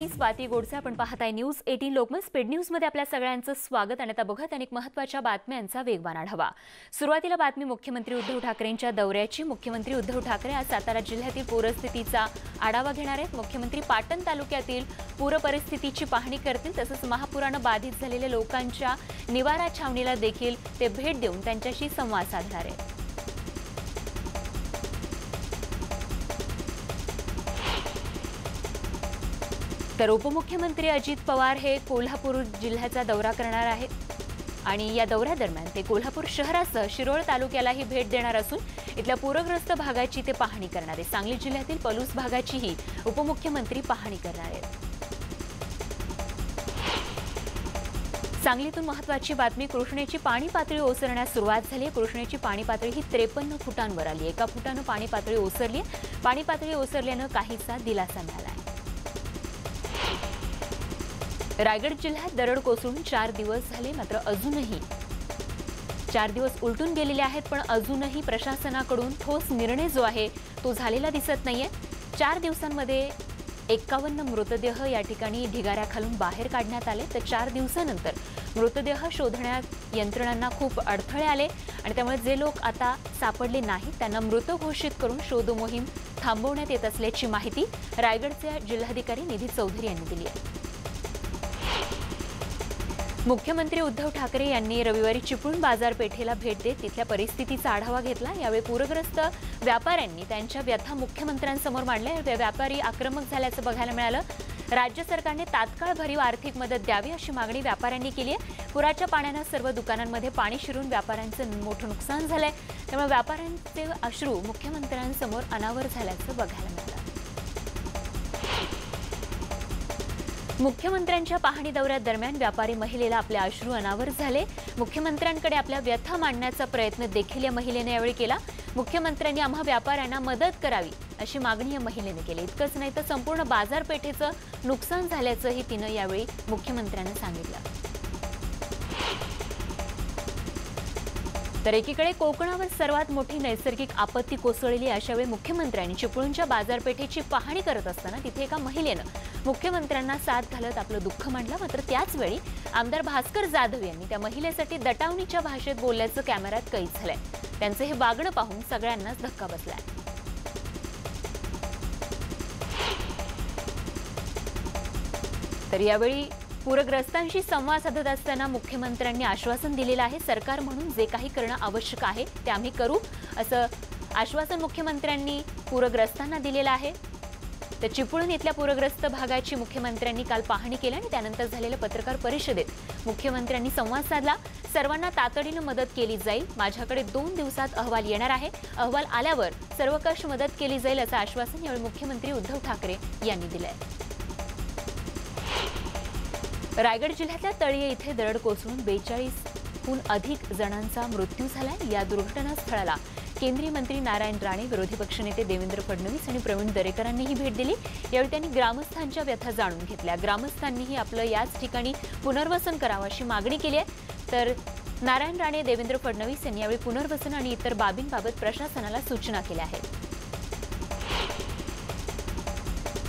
स्वाती गोडसे आपण पाहताय news 18 Lokmat speed news मध्ये आपल्या सगळ्यांचं स्वागत। आणि आता बघत अनेक महत्त्वाच्या बातम्यांचा वेगवान आढावा। सुरुवातीला बातमी मुख्यमंत्री उद्धव ठाकरेंच्या दौऱ्याची। मुख्यमंत्री उद्धव ठाकरे आज सातारा जिल्ह्यातील पूरस्थितीचा आढावा घेणार आहेत। मुख्यमंत्री पाटण तालुक्यातील पूर परिस्थितीची पाहणी करतील। तसंच महापुराने बाधित झालेल्या लोकांच्या निवारा छावणीला देखील ते भेट देऊन त्यांच्याशी संवाद साधणार आहेत। तर उपमुख्यमंत्री अजित पवार हे कोल्हापूर जिल्ह्याचा दौरा करणार आहेत आणि या दौऱ्यादरम्यान ते कोल्हापूर शहरासह शिरोळ तालुक्यालाही भेट देणार असून इथल्या पूरग्रस्त भागाची ते पाहणी करणार आहेत। सांगली जिल्ह्यातील पलूस भागाचीही उपमुख्यमंत्री पाहणी करणार आहेत। सांगलीतून महत्त्वाची बातमी, कृष्णेची पाणी पातळी ओसरण्यास सुरुवात झाली आहे। कृष्णेची पाणी पातळी ही 53 फुटांवर आली आहे। 1 फुटानं पाणी पातळी ओसरली आहे। पाणी पातळी ओसरल्यानं काहीसा दिलासा मिळाला आहे। रायगड जिल्ह्यात दरड कोसळून 4 दिवस झाले, मात्र अजूनही 4 दिवस उलटून गेलेले आहेत, पण अजूनही प्रशासनाकडून ठोस निर्णय जो आहे तो झालेला दिसत नाहीये। 4 दिवसांमध्ये 51 मृतदेह या ठिकाणी ढिगाऱ्याखालून बाहेर काढण्यात आले, तर 4 दिवसानंतर मृतदेह शोधण्यात यंत्रणांना खूप अडथळे आले आणि त्यामुळे जे लोक आता सापडले नाहीत त्यांना मृत घोषित करून शोध मोहीम थांबवण्यात येत असल्याची माहिती रायगडचे जिल्हाधिकारी निधी चौधरी यांनी दिली आहे। मुख्यमंत्री उद्धव ठाकरे यांनी रविवारी चिपळूण बाजारपेठेला भेट देत तिथल्या परिस्थितीचा आढावा घेतला। यावेळी पूरग्रस्त व्यापाऱ्यांनी त्यांच्या व्यथा मुख्यमंत्र्यांसमोर मांडल्या। व्यापारी आक्रमक झाल्याचं बघायला मिळालं। राज्य सरकारने तात्काळ भरीव आर्थिक मदत द्यावी अशी मागणी व्यापाऱ्यांनी केली आहे। पुराच्या पाण्याने सर्व दुकानांमध्ये पाणी शिरून व्यापाऱ्यांचं मोठं नुकसान झालंय, त्यामुळे व्यापाऱ्यांचे अश्रू मुख्यमंत्र्यांसमोर अनावर झाल्याचं बघायला मिळालं। मुख्यमंत्र्यांच्या पाहणी दौऱ्यादरम्यान व्यापारी महिलेला आपले अश्रू अनावर झाले। मुख्यमंत्र्यांकडे आपल्या व्यथा मांडण्याचा प्रयत्न देखील या महिलेने यावेळी केला। मुख्यमंत्र्यांनी आम्हा व्यापाऱ्यांना मदत करावी अशी मागणी या महिलेने केली। इतकंच नाही तर संपूर्ण बाजारपेठेचं नुकसान झाल्याचंही तिनं यावेळी मुख्यमंत्र्यांना सांगितलं। तर एकीकडे कोकणावर सर्वात मोठी नैसर्गिक आपत्ती कोसळली अशा वेळी मुख्यमंत्र्यांनी चिपळूणच्या बाजारपेठेची पाहणी करत असताना तिथे एका महिलेनं मुख्यमंत्र्यांना साथ घालत आपलं दुःख मांडलं। मात्र त्याच वेळी आमदार भास्कर जाधव यांनी त्या महिलेसाठी दटावणीच्या भाषेत बोलल्याचं कॅमेऱ्यात कैद झालंय। त्यांचं हे वागणं पाहून सगळ्यांनाच धक्का बसलाय। तर यावेळी पूरग्रस्तांशी संवाद साधत असताना मुख्यमंत्र्यांनी आश्वासन दिलेलं आहे, सरकार म्हणून जे काही करणं आवश्यक आहे ते आम्ही करू असं आश्वासन मुख्यमंत्र्यांनी पूरग्रस्तांना दिलेलं आहे। तर चिपळूण इथल्या पूरग्रस्त भागाची मुख्यमंत्र्यांनी काल पाहणी केली आणि त्यानंतर झालेल्या पत्रकार परिषदेत मुख्यमंत्र्यांनी संवाद साधला। सर्वांना तातडीने मदत केली जाईल, माझ्याकडे 2 दिवसात अहवाल येणार आहे, अहवाल आल्यावर सर्वकष मदत केली जाईल असं आश्वासन यावेळी मुख्यमंत्री उद्धव ठाकरे यांनी दिलंय। रायगड जिल्ह्यातल्या तळीये इथे दरड कोसळून 42हून अधिक जणांचा मृत्यू झालाय। या दुर्घटनास्थळाला केंद्रीय मंत्री नारायण राणे, विरोधी पक्षनेते देवेंद्र फडणवीस आणि प्रवीण दरेकरांनीही भेट दिली। यावेळी त्यांनी ग्रामस्थांच्या व्यथा जाणून घेतल्या। ग्रामस्थांनीही आपलं याच ठिकाणी पुनर्वसन करावं अशी मागणी केली आहे। तर नारायण राणे, देवेंद्र फडणवीस यांनी यावेळी पुनर्वसन आणि इतर बाबींबाबत प्रशासनाला सूचना केल्या आहेत।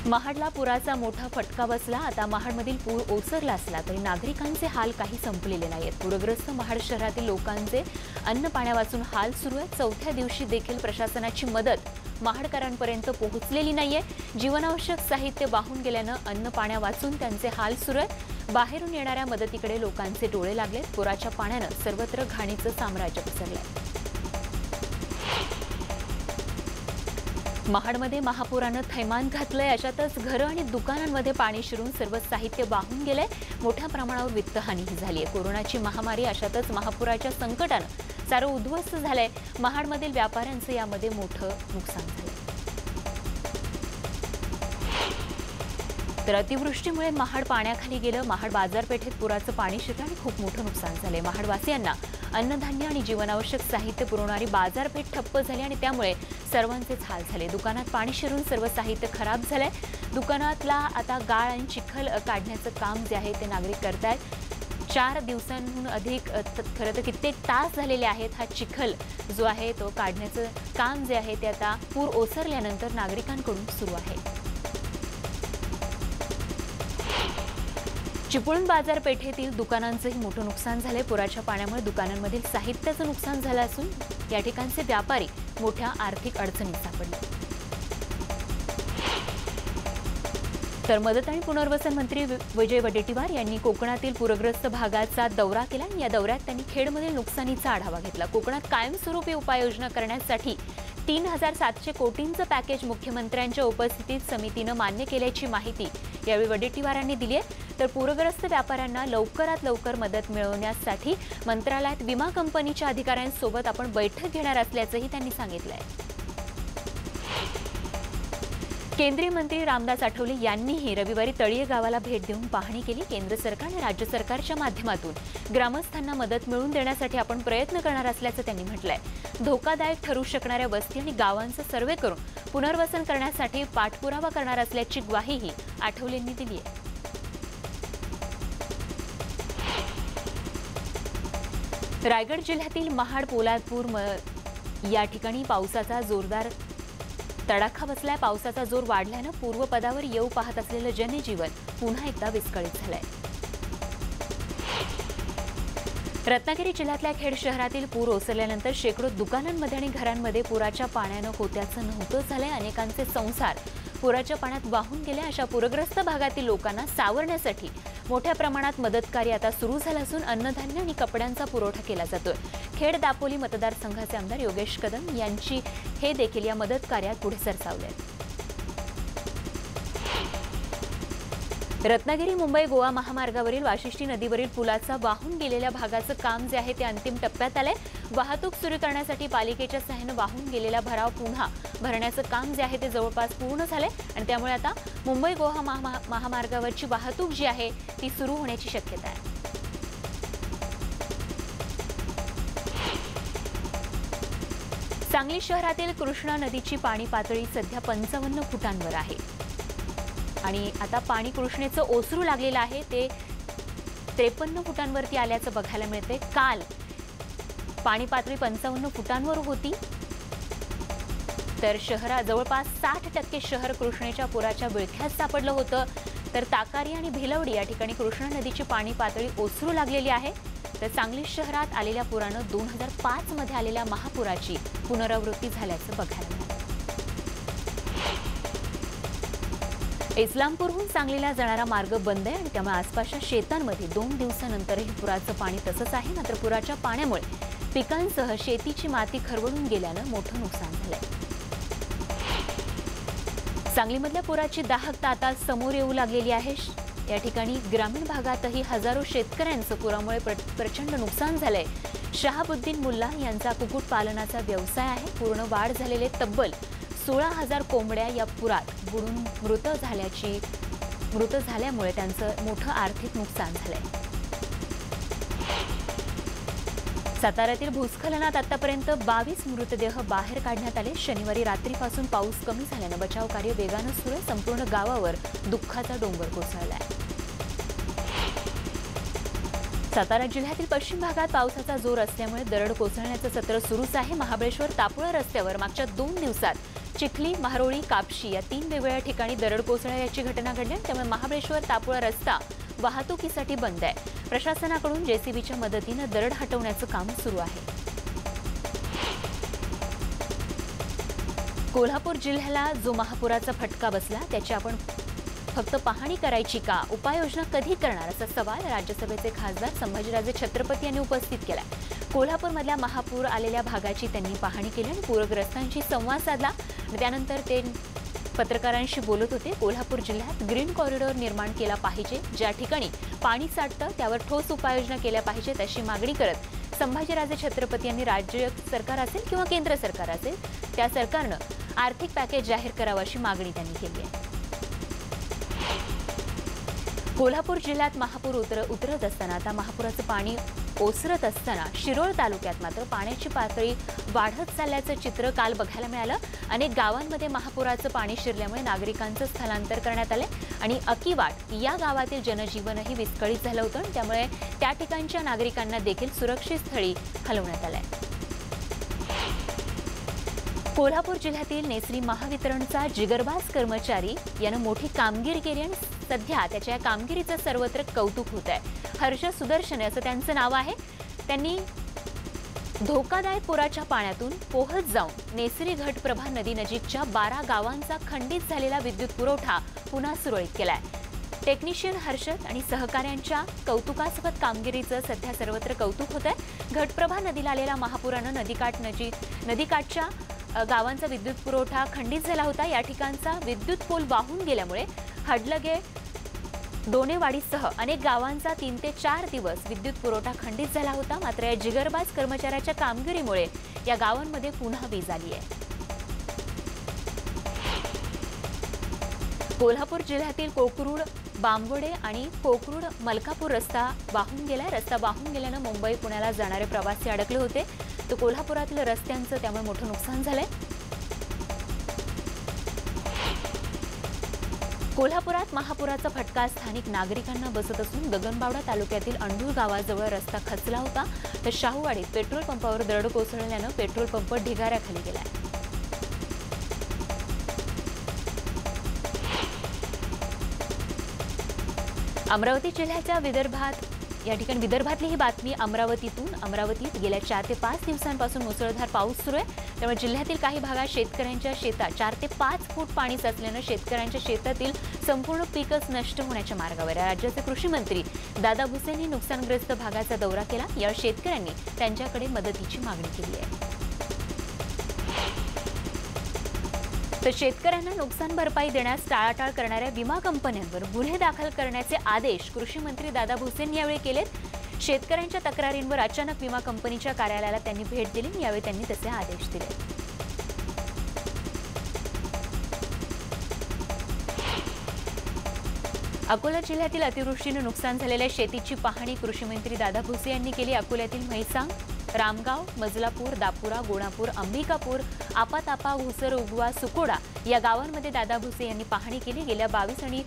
महाडला पुराचा मोठा फटका बसला। आता महाडमधील पूर ओसरला असला तरी नागरिकांचे हाल काही संपलेले नाहीत। पूरग्रस्त महाड शहरातील लोकांचे अन्न पाण्या वाचून हाल सुरू आहेत। 4थ्या दिवशी देखील प्रशासनाची मदत महाडकरांपर्यंत पोहोचलेली नाहीये। जीवनावश्यक साहित्य वाहून गेल्यानं अन्न पाण्या वाचून त्यांचे हाल सुरू आहेत। बाहेरून येणाऱ्या मदतीकडे लोकांचे डोळे लागलेत। पुराच्या पाण्यानं सर्वत्र घाणीचं साम्राज्य पसरलंय। महाडमध्ये महापुरानं थैमान घातलंय। अशातच घरं आणि दुकानांमध्ये पाणी शिरून सर्व साहित्य वाहून गेलंय। मोठ्या प्रमाणावर वित्तहानीही झाली आहे। कोरोनाची महामारी अशातच महापुराच्या संकटानं सारं उद्ध्वस्त झालंय। महाडमधील व्यापाऱ्यांचं यामध्ये मोठं नुकसान झालंय। तर अतिवृष्टीमुळे महाड पाण्याखाली गेलं। महाड बाजारपेठेत पुराचं पाणी शिरलं आणि खूप मोठं नुकसान झालंय। महाडवासियांना अन्नधान्य आणि जीवनावश्यक साहित्य पुरवणारी बाजारपेठ ठप्प झाली आणि त्यामुळे सर्वांचेच हाल झाले। दुकानात पाणी शिरून सर्व साहित्य खराब झालंय। दुकानातला आता गाळ आणि चिखल काढण्याचं काम जे आहे ते नागरिक करतायत। 4 दिवसांहून अधिक खरं तर कित्येक तास झालेले आहेत। हा चिखल जो आहे तो काढण्याचं काम जे आहे ते आता पूर ओसरल्यानंतर नागरिकांकडून सुरू आहे। चिपळूण बाजारपेठेतील दुकानांचंही मोठं नुकसान झालंय। पुराच्या पाण्यामुळे दुकानांमधील साहित्याचं नुकसान झालं असून या ठिकाणचे व्यापारी मोठ्या आर्थिक अडचणीत सापडले। तर मदत आणि पुनर्वसन मंत्री विजय वडेट्टीवार यांनी कोकणातील पूरग्रस्त भागाचा दौरा केला। या दौऱ्यात त्यांनी खेडमधील नुकसानीचा आढावा घेतला। कोकणात कायमस्वरूपी उपाययोजना करण्यासाठी 3700 कोटींचं पॅकेज मुख्यमंत्र्यांच्या उपस्थितीत समितीनं मान्य केल्याची माहिती यावेळी वडेट्टीवार यांनी दिली आहे। तर पूरग्रस्त व्यापाऱ्यांना लवकरात लवकर मदत मिळवण्यासाठी मंत्रालयात विमा कंपनीच्या अधिकाऱ्यांसोबत आपण बैठक घेणार असल्याचंही त्यांनी सांगितलंय। केंद्रीय मंत्री रामदास आठवले यांनीही रविवारी तळीये गावाला भेट देऊन पाहणी केली। केंद्र सरकार आणि राज्य सरकारच्या माध्यमातून ग्रामस्थांना मदत मिळवून देण्यासाठी आपण प्रयत्न करणार असल्याचं त्यांनी म्हटलंय। धोकादायक ठरू शकणाऱ्या वस्ती आणि गावांचा सर्वे करून पुनर्वसन करण्यासाठी पाठपुरावा करणार असल्याची ग्वाहीही आठवलेंनी दिली आहे। रायगड जिल्ह्यातील महाड पोलादपूर या ठिकाणी पावसाचा जोरदार तडाखा बसलाय। पावसाचा जोर वाढल्यानं पूर्वपदावर येऊ पाहत असलेलं जनजीवन पुन्हा एकदा विस्कळीत झालंय। रत्नागिरी जिल्ह्यातल्या खेड शहरातील पूर ओसरल्यानंतर शेकडो दुकानांमध्ये आणि घरांमध्ये पुराच्या पाण्यानं होत्याचं नव्हतं झालंय। अनेकांचे संसार पुराच्या पाण्यात वाहून गेले। अशा पूरग्रस्त भागातील लोकांना सावरण्यासाठी मोठ्या प्रमाणात मदतकार्य आता सुरू झालं असून अन्नधान्य आणि कपड्यांचा पुरवठा केला जातोय। खेड दापोली मतदारसंघाचे आमदार योगेश कदम यांची हे देखील या मदत कार्यात पुढे सरसावले। रत्नागिरी मुंबई गोवा महामार्गावरील वाशिष्ठी नदीवरील पुलाचा वाहून गेलेल्या भागाचं काम जे आहे ते अंतिम टप्प्यात आलंय। वाहतूक सुरू करण्यासाठी पालिकेच्या सहाय्यानं वाहून गेलेला भराव पुन्हा भरण्याचं काम जे आहे ते जवळपास पूर्ण झालंय आणि त्यामुळे आता मुंबई गोवा महामार्गावरची वाहतूक जी आहे ती सुरू होण्याची शक्यता आहे। सांगली शहरातील कृष्णा नदीची पाणी पातळी सध्या 55 फुटांवर आहे आणि आता पाणी कृष्णेचं ओसरू लागलेलं आहे ते 53 फुटांवरती आल्याचं बघायला मिळते। काल पाणी पातळी 55 फुटांवर होती तर शहरात जवळपास 60% शहर कृष्णेच्या पुराच्या विळख्यात सापडलं होतं। तर ताकारी आणि भिलवडी या ठिकाणी कृष्णा नदीची पाणी पातळी ओसरू लागलेली आहे। तर सांगली शहरात आलेल्या पुरानं 2005 मध्ये आलेल्या महापुराची पुनरावृत्ती झाल्याचं बघायला मिळालं। इस्लामपूरहून सांगलीला जाणारा मार्ग बंद आहे आणि त्यामुळे आसपासच्या शेतांमध्ये 2 दिवसानंतरही पुराचं पाणी तसंच आहे। मात्र पुराच्या पाण्यामुळे पिकांसह शेतीची माती खरवडून गेल्यानं मोठं नुकसान झालंय। सांगलीमधल्या पुराची दाहकता आता समोर येऊ लागलेली आहे। या ठिकाणी ग्रामीण भागातही हजारो शेतकऱ्यांचं पुरामुळे प्रचंड नुकसान झालंय। शहाबुद्दीन मुल्ला यांचा कुक्कुटपालनाचा व्यवसाय आहे। पूर्ण वाढ झालेले तब्बल 16,000 कोंबड्या या पुरात बुडून मृत झाल्यामुळे त्यांचं मोठं आर्थिक नुकसान झालंय। साताऱ्यातील भूस्खलनात आतापर्यंत 22 मृतदेह बाहेर काढण्यात आले। शनिवारी रात्रीपासून पाऊस कमी झाल्यानं बचाव कार्य वेगानं सुरू आहे। संपूर्ण गावावर दुःखाचा डोंगर कोसळलाय। सातारा जिल्ह्यातील पश्चिम भागात पावसाचा जोर असल्यामुळे दरड कोसळण्याचं सत्र सुरूच आहे। महाबळेश्वर तापुळा रस्त्यावर मागच्या 2 दिवसात चिखली, महारोळी, कापशी या 3 वेगवेगळ्या ठिकाणी दरड कोसळण्याची घटना घडली। त्यामुळे महाबळेश्वर तापुळा रस्ता वाहतुकीसाठी बंद आहे। प्रशासनाकडून जेसीबीच्या मदतीनं दरड हटवण्याचं काम सुरू आहे। कोल्हापूर जिल्ह्याला जो महापुराचा फटका बसला त्याची आपण फक्त पाहणी करायची का, उपाययोजना कधी करणार असा सवाल राज्यसभेचे खासदार संभाजीराजे छत्रपती यांनी उपस्थित केलाय। कोल्हापूरमधल्या महापूर आलेल्या भागाची त्यांनी पाहणी केली आणि पूरग्रस्तांशी संवाद साधला। त्यानंतर ते पत्रकारांशी बोलत होते। कोल्हापूर जिल्ह्यात ग्रीन कॉरिडॉर निर्माण केला पाहिजे, ज्या ठिकाणी पाणी साठतं त्यावर ठोस उपाययोजना केल्या पाहिजेत अशी मागणी करत संभाजीराजे छत्रपती यांनी राज्य सरकार असेल किंवा केंद्र सरकार असेल त्या सरकारनं आर्थिक पॅकेज जाहीर करावं अशी मागणी त्यांनी केली आहे। कोल्हापूर जिल्ह्यात महापूर उतरत असताना आता महापुराचं पाणी ओसरत असताना शिरोळ तालुक्यात मात्र पाण्याची पातळी वाढत चालल्याचं चित्र काल बघायला मिळालं। अनेक गावांमध्ये महापुराचं पाणी शिरल्यामुळे नागरिकांचं स्थलांतर करण्यात आले आणि अकिवाट या गावातील जनजीवनही विस्कळीत झालं होतं। त्यामुळे त्या ठिकाणच्या नागरिकांना देखील सुरक्षित स्थळी हलवण्यात आलंय। कोल्हापूर जिल्ह्यातील नेसरी महावितरणचा जिगरबाज कर्मचारी यानं मोठी कामगिरी केली आणि सध्या त्याच्या कामगिरीचं सर्वत्र कौतुक होत आहे। हर्ष सुदर्शन असं त्यांचं नाव आहे। त्यांनी धोकादायक पुराच्या पाण्यातून पोहत जाऊन नेसरी घटप्रभा नदी नजीकच्या 12 गावांचा खंडित झालेला विद्युत पुरवठा पुन्हा सुरळीत केलाय। टेक्निशियन हर्षद आणि सहकाऱ्यांच्या कौतुकास्पद कामगिरीचं सध्या सर्वत्र कौतुक होत आहे। घटप्रभा नदीला आलेल्या महापुरानं नदीकाठच्या गावांचा विद्युत पुरवठा खंडित झाला होता। या ठिकाणचा विद्युत पोल वाहून गेल्यामुळे हडलगे डोनेवाडीसह अनेक गावांचा 3 ते 4 दिवस विद्युत पुरवठा खंडित झाला होता। मात्र या जिगरबाज कर्मचाऱ्याच्या कामगिरीमुळे या गावांमध्ये पुन्हा वीज आली आहे। कोल्हापूर जिल्ह्यातील कोकरूड बांबवडे आणि कोकरूड मलकापूर रस्ता वाहून गेलाय। रस्ता वाहून गेल्यानं मुंबई पुण्याला जाणारे प्रवासी अडकले होते। तर कोल्हापुरातील रस्त्यांचं त्यामुळे मोठं नुकसान झालंय। कोल्हापुरात महापुराचा फटका स्थानिक नागरिकांना बसत असून गगनबावडा तालुक्यातील अंडूर गावाजवळ रस्ता खचला होता। तर शाहूवाडीत पेट्रोल पंपावर दरड कोसळल्यानं पेट्रोल पंप ढिगाऱ्याखाली गेलाय। अमरावती जिल्ह्याच्या विदर्भातली ही बातमी अमरावतीत गेल्या 4 ते 5 दिवसांपासून मुसळधार पाऊस सुरू आहे। त्यामुळे जिल्ह्यातील काही भागात शेतकऱ्यांच्या शेतात 4 ते 5 फूट पाणी साचल्यानं शेतकऱ्यांच्या शेतातील संपूर्ण पीकच नष्ट होण्याच्या मार्गावर आहे। राज्याचे कृषी मंत्री दादा भुसे यांनी नुकसानग्रस्त भागाचा दौरा केला। या शेतकऱ्यांनी त्यांच्याकडे मदतीची मागणी केली आहे। तर शेतकऱ्यांना नुकसान भरपाई देण्यास टाळाटाळ करणाऱ्या विमा कंपन्यांवर गुन्हे दाखल करण्याचे आदेश कृषी मंत्री दादा भुसे यांनी यावेळी केलेत। शेतकऱ्यांच्या तक्रारींवर अचानक विमा कंपनीच्या कार्यालयाला त्यांनी भेट दिली। यावेळी त्यांनी तसे आदेश दिले। अकोला जिल्ह्यातील अतिवृष्टीने नुकसान झालेल्या शेतीची पाहणी कृषी मंत्री दादा भुसे यांनी केली। अकोल्यातील म्हैसांग, रामगाव, मजलापूर, दापुरा, गोणापूर, अंबिकापूर, आपातापा, घुसर, उगवा, सुकोडा या गावांमध्ये दादा भुसे यांनी पाहणी केली। गेल्या 22 आणि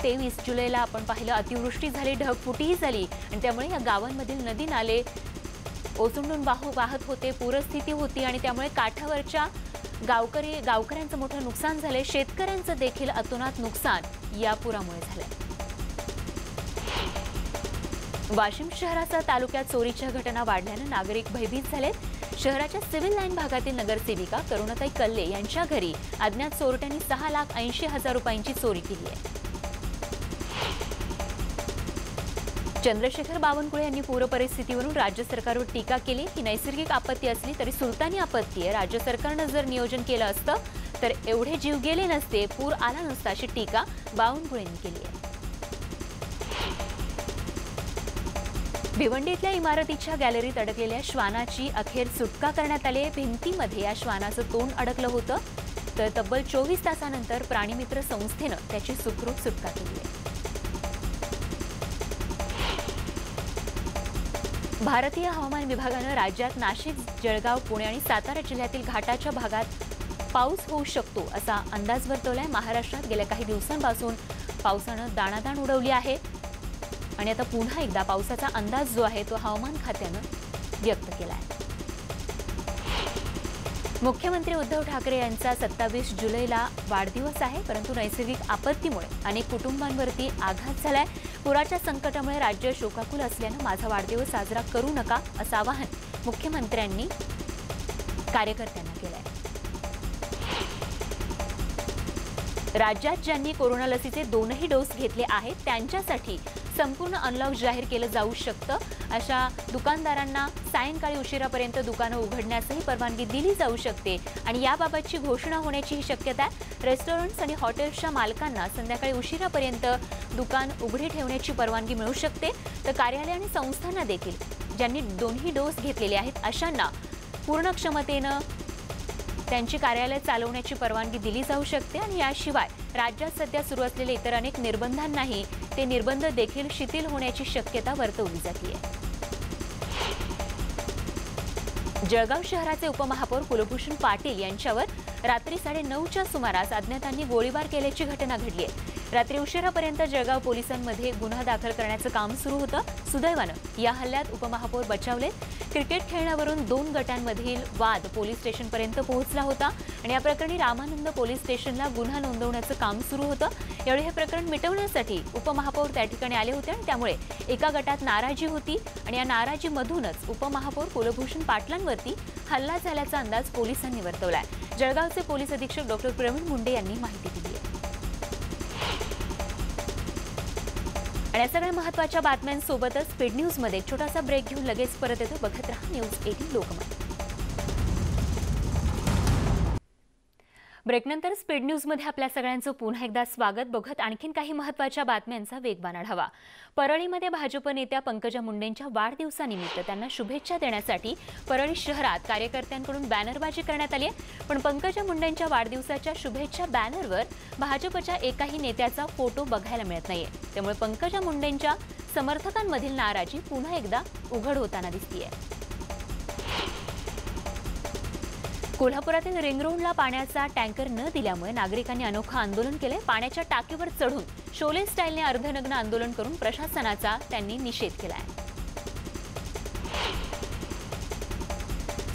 23 जुलैला आपण पाहिलं अतिवृष्टी झाली, ढगफुटीही झाली आणि त्यामुळे या गावांमधील नदी नाले ओसंडून वाहत होते, पूरस्थिती होती आणि त्यामुळे काठावरच्या गावकऱ्यांचं मोठं नुकसान झालंय। शेतकऱ्यांचं देखील अतोनात नुकसान या पुरामुळे झालंय। वाशिम शहरासह तालुक्यात चोरीच्या घटना वाढल्यानं नागरिक भयभीत झालेत। शहराच्या सिव्हिल लाईन भागातील नगरसेविका करुणाताई कल्ले यांच्या घरी अज्ञात चोरट्यांनी 6,80,000 रुपयांची चोरी केली आहे। चंद्रशेखर बावनकुळे यांनी पूर परिस्थितीवरून राज्य सरकारवर टीका केली। ही नैसर्गिक आपत्ती असली तरी सुलतानी आपत्ती आहे। राज्य सरकारनं जर नियोजन केलं असतं तर एवढे जीव गेले नसते, पूर आला नसता अशी टीका बावनकुळे यांनी केली आहे। भिवंडीतल्या इमारतीच्या गॅलरीत अडकलेल्या श्वानाची अखेर सुटका करण्यात आली। भिंतीमध्ये या श्वानाचं तोंड अडकलं होतं। तर तब्बल 24 तासानंतर प्राणीमित्र संस्थेनं त्याची सुखरूप सुटका केली आहे। भारतीय हवामान विभागानं राज्यात नाशिक, जळगाव, पुणे आणि सातारा जिल्ह्यातील घाटाच्या भागात पाऊस होऊ शकतो असा अंदाज वर्तवलाय। महाराष्ट्रात गेल्या काही दिवसांपासून पावसानं दाणादाण उडवली आहे आणि आता पुन्हा एकदा पावसाचा अंदाज जो आहे तो हवामान खात्यानं व्यक्त केला आहे। मुख्यमंत्री उद्धव ठाकरे यांचा 27 जुलैला वाढदिवस आहे, परंतु नैसर्गिक आपत्तीमुळे अनेक कुटुंबांवरती आघात झालाय। पुराच्या संकटामुळे राज्य शोकाकुल असल्यानं माझा वाढदिवस साजरा करू नका असं आवाहन मुख्यमंत्र्यांनी कार्यकर्त्यांना केलंय। राज्यात ज्यांनी कोरोना लसीचे 2ही डोस घेतले आहेत त्यांच्यासाठी संपूर्ण अनलॉक जाहीर केलं जाऊ शकतं। अशा दुकानदारांना सायंकाळी उशिरापर्यंत दुकानं उघडण्यासही परवानगी दिली जाऊ शकते आणि याबाबतची घोषणा होण्याचीही शक्यता आहे। रेस्टॉरंट्स आणि हॉटेल्सच्या मालकांना संध्याकाळी उशिरापर्यंत दुकान उघडी ठेवण्याची परवानगी मिळू शकते। तर कार्यालय आणि संस्थांना देखील ज्यांनी 2ही डोस घेतलेले आहेत अशांना पूर्ण क्षमतेनं त्यांची कार्यालय चालवण्याची परवानगी दिली जाऊ शकते आणि याशिवाय राज्यात सध्या सुरू असलेले इतर अनेक निर्बंधांनाही ते निर्बंध देखील शिथिल होण्याची शक्यता वर्तवली जाते। जळगाव शहराचे उपमहापौर कुलभूषण पाटील यांच्यावर रात्री 9:30च्या सुमारास अज्ञातांनी गोळीबार केल्याची घटना घडली आहे। रात्री उशिरापर्यंत जळगाव पोलिसांमध्ये गुन्हा दाखल करण्याचं काम सुरू होतं. सुदैवानं या हल्ल्यात उपमहापौर बचावले. क्रिकेट खेळण्यावरून 2 गटांमधील वाद पोलीस स्टेशनपर्यंत पोहोचला होता आणि या प्रकरणी रामानंद पोलीस स्टेशनला गुन्हा नोंदवण्याचं काम सुरू होतं. यावेळी हे प्रकरण मिटवण्यासाठी उपमहापौर त्या ठिकाणी आले होते आणि त्यामुळे एका गटात नाराजी होती आणि या नाराजीमधूनच उपमहापौर कुलभूषण पाटलांवरती हल्ला झाल्याचा अंदाज पोलिसांनी वर्तवलाय. जळगावचे पोलीस अधीक्षक डॉक्टर प्रवीण मुंडे यांनी माहिती दिली आहे. आणि या सगळ्या महत्त्वाच्या बातम्यांसोबतच स्पीड न्यूजमध्ये छोटासा ब्रेक घेऊन लगेच परत येतो. बघत रहा न्यूज 18 लोकमत. ब्रेकनंतर स्पीड न्यूजमध्ये आपल्या सगळ्यांचं पुन्हा एकदा स्वागत. बघत आणखीन काही महत्त्वाच्या बातम्यांचा वेगवान आढावा. परळीमध्ये भाजप नेत्या पंकजा मुंडेंच्या वाढदिवसानिमित्त त्यांना शुभेच्छा देण्यासाठी परळी शहरात कार्यकर्त्यांकडून बॅनरबाजी करण्यात आली आहे. पण पंकजा मुंडेंच्या वाढदिवसाच्या शुभेच्छा बॅनरवर भाजपच्या एकाही नेत्याचा फोटो बघायला मिळत नाहीये. त्यामुळे पंकजा मुंडेंच्या समर्थकांमधील नाराजी पुन्हा एकदा उघड होताना दिसतीये. कोल्हापुरातील रिंग रोडला पाण्याचा टँकर न दिल्यामुळे नागरिकांनी अनोखं आंदोलन केले. पाण्याच्या टाकीवर चढून शोले स्टाईलने अर्धनग्न आंदोलन करून प्रशासनाचा त्यांनी निषेध केलाय.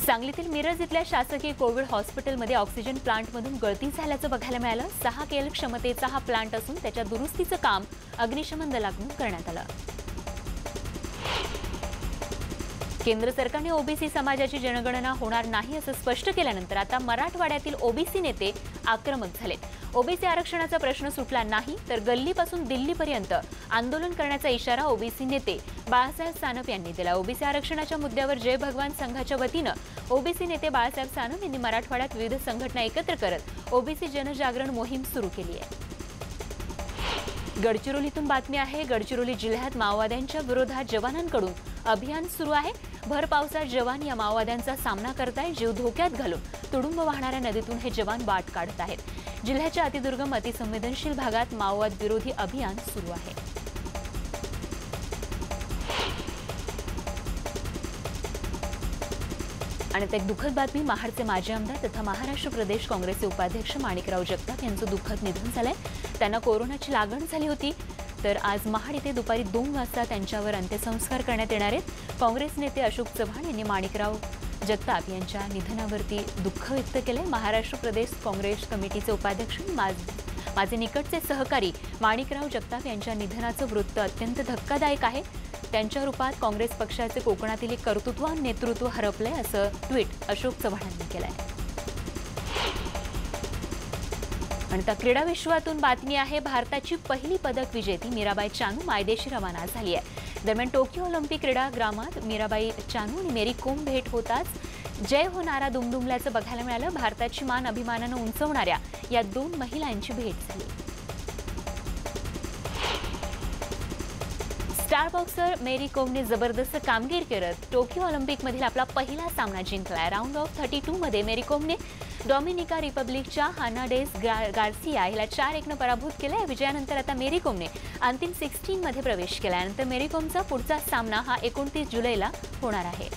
सांगलीतील मिरज इथल्या शासकीय कोविड हॉस्पिटलमध्ये ऑक्सिजन प्लांटमधून गळती झाल्याचं बघायला मिळालं. 6 KL क्षमतेचा हा प्लांट असून त्याच्या दुरुस्तीचं काम अग्निशमन दलाकडून करण्यात आलं. केंद्र सरकारने ओबीसी समाजाची जनगणना होणार नाही असं स्पष्ट केल्यानंतर आता मराठवाड्यातील ओबीसी नेते आक्रमक झाले. ओबीसी आरक्षणाचा प्रश्न सुटला नाही तर गल्लीपासून दिल्लीपर्यंत आंदोलन करण्याचा इशारा ओबीसी नेते बाळासाहेब सानप यांनी दिला. ओबीसी आरक्षणाच्या मुद्द्यावर जय भगवान संघाच्या वतीनं ओबीसी नेते बाळासाहेब सानप यांनी मराठवाड्यात विविध संघटना एकत्र करत ओबीसी जनजागरण मोहीम सुरू केली आहे. गडचिरोलीतून बातमी आहे. गडचिरोली जिल्ह्यात माओवाद्यांच्या विरोधात जवानांकडून अभियान सुरू आहे. भर पावसात जवान या माओवाद्यांचा सामना करतायत. जीव धोक्यात घालून तुडुंब वाहणाऱ्या नदीतून हे जवान वाट काढत आहेत. जिल्ह्याच्या अतिदुर्गम अतिसंवेदनशील भागात माओवाद विरोधी अभियान सुरू आहे. आणि एक दुःखद बातमी. महाडचे माजी आमदार तथा महाराष्ट्र प्रदेश काँग्रेसचे उपाध्यक्ष माणिकराव जगताप यांचं दुःखद निधन झालंय. त्यांना कोरोनाची लागण झाली होती. तर आज महाड येथे दुपारी 2 वाजता त्यांच्यावर अंत्यसंस्कार करण्यात येणार आहेत. काँग्रेस नेते अशोक चव्हाण यांनी माणिकराव जगताप यांच्या निधनावरती दुःख व्यक्त केले. महाराष्ट्र प्रदेश काँग्रेस कमिटीचे उपाध्यक्ष माझे निकटचे सहकारी माणिकराव जगताप यांच्या निधनाचं वृत्त अत्यंत धक्कादायक आहे. त्यांच्या रूपात काँग्रेस पक्षाचे कोकणातील एक कर्तृत्ववान नेतृत्व हरपलंय असं ट्विट अशोक चव्हाण यांनी केलंय. आणि त्या क्रीडा विश्वातून बातमी आहे. भारताची पहिली पदक विजेती मीराबाई चानू मायदेशी रवाना झाली आहे. दरम्यान टोकियो ऑलिम्पिक क्रीडाग्रामात मीराबाई चानू आणि मेरी कोम भेट होताच जय हो नारा दुमदुमल्याचं बघायला मिळालं. भारताची मान अभिमानानं उंचवणाऱ्या या 2 महिलांची भेट झाली. स्टार बॉक्सर मेरी कोमने जबरदस्त कामगिरी करत टोकियो ऑलिम्पिकमधील आपला पहिला सामना जिंकलाय. राऊंड ऑफ 32 मध्ये मेरी कोमने डॉमिनिका रिपब्लिकच्या हानाडेस गार्सिया हिला 4-1 पराभूत केलं. या विजयानंतर आता मेरी कोमने अंतिम 16 मध्ये प्रवेश केल्यानंतर मेरी कोमचा पुढचा सामना हा 29 जुलैला होणार आहे.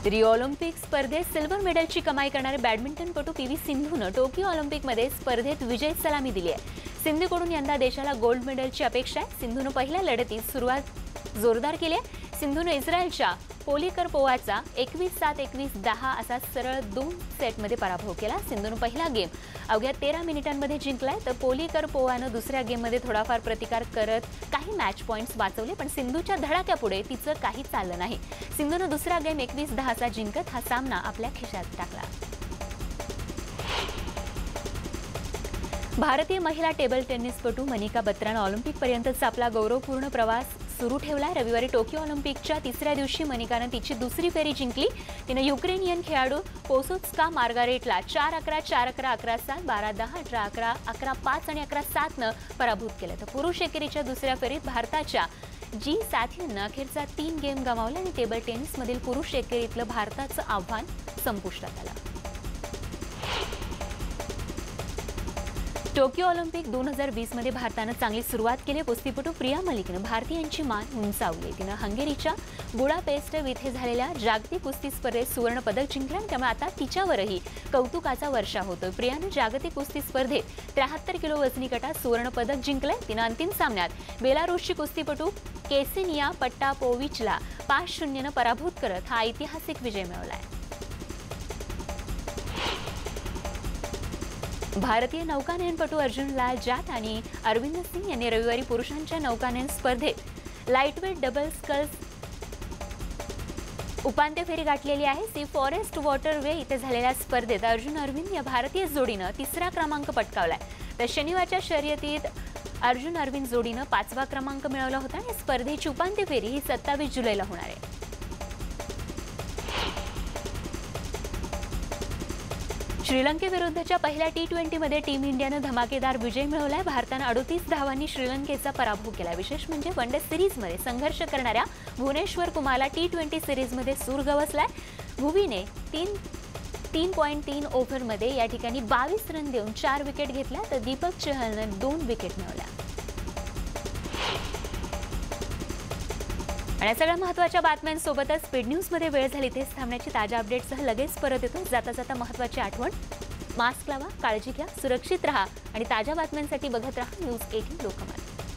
रिओ ऑलिम्पिक स्पर्धेत सिल्वर मेडलची कमाई करणारे बॅडमिंटनपटू पीव्ही सिंधूनं टोकियो ऑलिम्पिकमध्ये स्पर्धेत विजय सलामी दिली आहे. सिंधूकडून यंदा देशाला गोल्ड मेडलची अपेक्षा आहे. सिंधूनं पहिल्या लढतीत सुरुवात जोरदार केली आहे. सिंधूनं इस्रायलच्या पोलिकरपोवाचा 21-7, 21-10 असा सरळ 2 सेटमध्ये पराभव केला. सिंधूनं पहिला गेम अवघ्या 13 मिनिटांमध्ये जिंकलाय तर पोलिकरपोवानं दुसऱ्या गेममध्ये थोडाफार प्रतिकार करत काही मॅच पॉइंट्स वाचवले. पण सिंधूच्या धडाक्यापुढे तिचं काही चाललं नाही. सिंधूनं दुसरा गेम 21-10 असा जिंकत हा सामना आपल्या खिशात टाकला. भारतीय महिला टेबल टेनिसपटू मनिका बत्रानं ऑलिम्पिकपर्यंतचा आपला गौरवपूर्ण प्रवास सुरू ठेवलाय. रविवारी टोकियो ऑलिम्पिकच्या 3ऱ्या दिवशी मनिकानं तिची दुसरी फेरी जिंकली. तिनं युक्रेनियन खेळाडू पोसोत्स्का मार्गारेटला 4-11, 4-11, 11-7, 12-10, 18-11, 11-5 आणि 11-7 पराभूत केलं. तर पुरुष एकेरीच्या दुसऱ्या फेरीत भारताच्या जी सॅथीनं अखेरचा 3 गेम गमावले आणि टेबल टेनिसमधील पुरुष एकेरीतलं भारताचं आव्हान संपुष्टात आलं. टोकियो ऑलिम्पिक 2020 मध्ये भारतानं चांगली सुरुवात केली। कुस्तीपटू प्रिया मलिकनं भारतीयांची मान उंचावली। तिनं हंगेरीच्या बुडापेस्ट येथे झालेल्या जागतिक कुस्ती स्पर्धेत सुवर्ण पदक जिंकलं। त्यामुळे आता तिच्यावरही कौतुकाचा वर्षाव होतोय। प्रियानं जागतिक कुस्ती स्पर्धेत 73 किलो वजनी गटात सुवर्ण पदक जिंकलंय। तिनं अंतिम सामन्यात बेलारूसची कुस्तीपटू केसेनिया पट्टापोविचला 5-0 ने पराभूत करत हा ऐतिहासिक विजय मिळवलाय। भारतीय नौकानयनपटू अर्जुनलाल जाट आणि अरविंद सिंग यांनी रविवारी पुरुषांच्या नौकानयन स्पर्धेत लाईटवेट डबल स्कल्स उपांत्य फेरी गाठलेली आहे। सी फॉरेस्ट वॉटरवे इथे झालेल्या स्पर्धेत अर्जुन अरविंद या भारतीय जोडीनं 3रा क्रमांक पटकावलाय। तर शनिवारच्या शर्यतीत अर्जुन अरविंद जोडीनं 5वा क्रमांक मिळवला होता। आणि स्पर्धेची उपांत्य फेरी ही 27 जुलैला होणार आहे। श्रीलंकेविरुद्धच्या पहिल्या T20 मध्ये टीम इंडियानं धमाकेदार विजय मिळवलाय। भारतानं 38 धावांनी श्रीलंकेचा पराभव केला। विशेष म्हणजे वन डे सिरीजमध्ये संघर्ष करणाऱ्या भुवनेश्वर कुमारला T20 सिरीजमध्ये सूर गवसलाय। भुवीने 3.3 ओव्हरमध्ये या ठिकाणी 22 रन देऊन 4 विकेट घेतल्या, तर दीपक चहलनं 2 विकेट मिळवल्या। आणि सगळ्या महत्त्वाच्या बातम्यांसोबतच स्पीड न्यूजमध्ये वेळ झाली इथेच थांबण्याची। ताज्या अपडेट्ससह लगेच परत येतो। जाता जाता महत्त्वाची आठवण, मास्क लावा, काळजी घ्या, सुरक्षित रहा आणि ताज्या बातम्यांसाठी बघत रहा न्यूज 18 लोकमत।